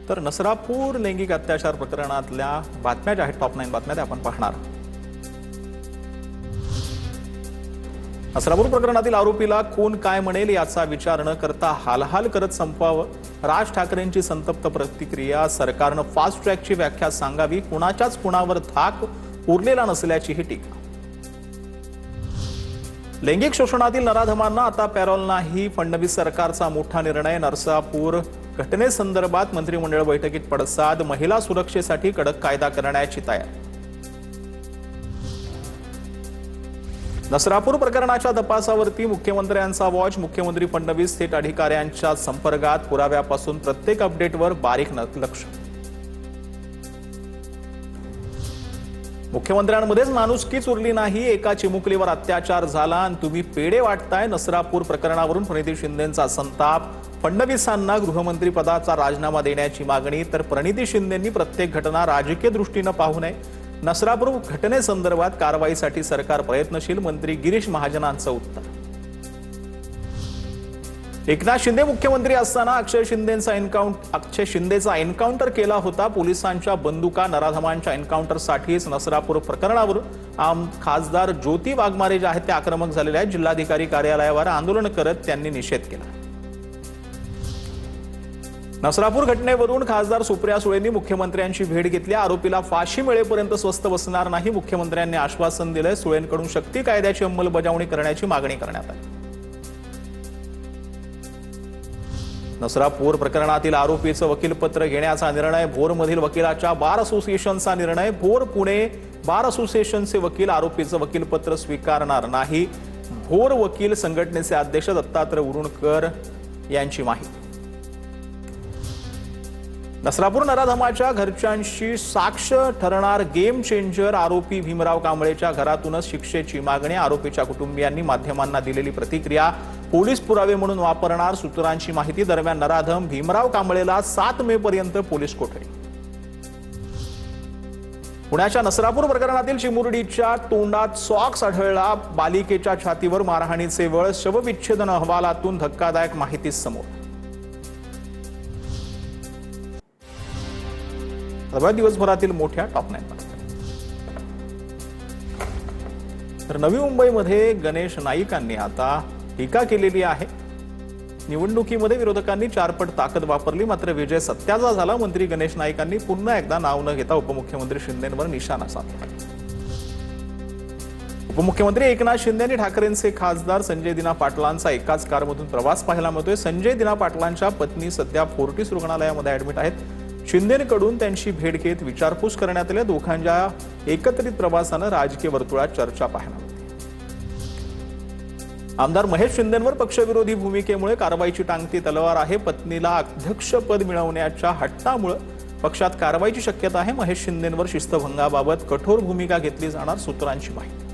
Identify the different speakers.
Speaker 1: तर नसरापूर लैंगिक अत्याचार प्रकरणातल्या बातम्या ज्या आहेत टॉप 9 बातम्या त्या आपण पाहणार. नसरापूर प्रकरणातील आरोपीला कोण काय म्हणेल याचा विचार न करता हालहाल करत संपवावं. राज ठाकरेंची संतप्त प्रतिक्रिया. सरकारनं फास्ट ट्रॅकची व्याख्या सांगावी. कुणाच्याच कुणावर धाक उरलेला नसल्याचीही टीका. लैंगिक शोषणातील नराधमांना आता पॅरोल नाही. फडणवीस सरकारचा मोठा निर्णय. नरसापूर घटनेसंदर्भात मंत्रिमंडळ बैठकीत पडसाद. महिला सुरक्षेसाठी कडक कायदा करण्याची तयारी. नसरापूर प्रकरणाच्या तपासावरती मुख्यमंत्र्यांचा वॉच. मुख्यमंत्री फडणवीस थेट अधिकाऱ्यांच्या संपर्कात. पुराव्यापासून प्रत्येक अपडेटवर बारीक लक्ष. मुख्यमंत्र्यांमध्येच माणुसकीच उरली नाही. एका चिमुकलीवर अत्याचार झाला आणि तुम्ही पेढे वाटताय. नसरापूर प्रकरणावरून प्रणिती शिंदेंचा संताप. फडणवीसांना गृहमंत्री पदाचा राजीनामा देण्याची मागणी. तर प्रणिती शिंदेंनी प्रत्येक घटना राजकीय दृष्टीने पाहू नये. नसरापूर घटनेसंदर्भात कारवाईसाठी सरकार प्रयत्नशील. मंत्री गिरीश महाजनांचं उत्तर. एकनाथ शिंदे मुख्यमंत्री असताना अक्षय शिंदेचा एन्काउंटर केला होता. पोलिसांच्या बंदुका नराधमांच्या एन्काउंटरसाठीच नसरापूर प्रकरणावर खासदार ज्योती वाघमारे जे आहेत ते आक्रमक झालेले आहेत. जिल्हाधिकारी कार्यालयावर आंदोलन करत त्यांनी निषेध केला. नसरापूर घटनेवरून खासदार सुप्रिया सुळेंनी मुख्यमंत्र्यांची भेट घेतली. आरोपीला फाशी मिळेपर्यंत स्वस्थ बसणार नाही मुख्यमंत्र्यांनी आश्वासन दिले. सुळेंकडून शक्ती कायद्याची अंमलबजावणी करण्याची मागणी करण्यात आली. नसरापूर प्रकरणातील आरोपीचं वकीलपत्र घेण्याचा निर्णय. भोरमधील वकिलाच्या बार असोसिएशनचा निर्णय. भोर पुणे बार असोसिएशनचे वकील आरोपीचं वकीलपत्र स्वीकारणार नाही. भोर वकील संघटनेचे अध्यक्ष दत्तात्रय उरुणकर यांची माहिती. नसरापूर नराधमाच्या घरच्यांशी साक्ष ठरणार गेम चेंजर. आरोपी भीमराव कांबळेच्या घरातूनच शिक्षेची मागणी. आरोपीच्या कुटुंबियांनी माध्यमांना दिलेली प्रतिक्रिया. पोलीस पुरावे म्हणून वापरणार सूत्रांची माहिती. दरम्यान नराधम भीमराव कांबळेला 7 मे पर्यंत पोलीस कोठडी. पुण्याच्या नसरापूर प्रकरणातील चिमुरडीच्या तोंडात सॉक्स आढळला. बालिकेच्या छातीवर मारहाणीचे वळ. शवविच्छेदन अहवालातून धक्कादायक माहिती समोर. दिवसभरातील मोठ्या टॉप 9 तर नवी मुंबईमध्ये गणेश नाईकांनी आता टीका केलेली आहे. निवडणुकीमध्ये विरोधकांनी 4 पट ताकद वापरली मात्र विजय सत्याचा झाला. मंत्री गणेश नाईकांनी पुन्हा एकदा नाव न घेता उपमुख्यमंत्री शिंदेंवर निशाणा साधला. उपमुख्यमंत्री एकनाथ शिंदे आणि ठाकरेंचे खासदार संजय दिना पाटलांचा एकाच कारमधून प्रवास पाहायला मिळतोय. संजय दिना पाटलांच्या पत्नी सध्या फोर्टिस रुग्णालयामध्ये ऍडमिट आहेत. शिंदेंकडून त्यांची भेट घेत विचारपूस करण्यात आली. दोघांच्या एकत्रित प्रवासानं राजकीय वर्तुळात चर्चा पाहायला मिळते. आमदार महेश शिंदेंवर पक्षविरोधी भूमिकेमुळे कारवाईची टांगती तलवार आहे. पत्नीला अध्यक्षपद मिळवण्याच्या हट्टामुळे पक्षात कारवाईची शक्यता आहे. महेश शिंदेंवर शिस्तभंगाबाबत कठोर भूमिका घेतली जाणार सूत्रांची माहिती.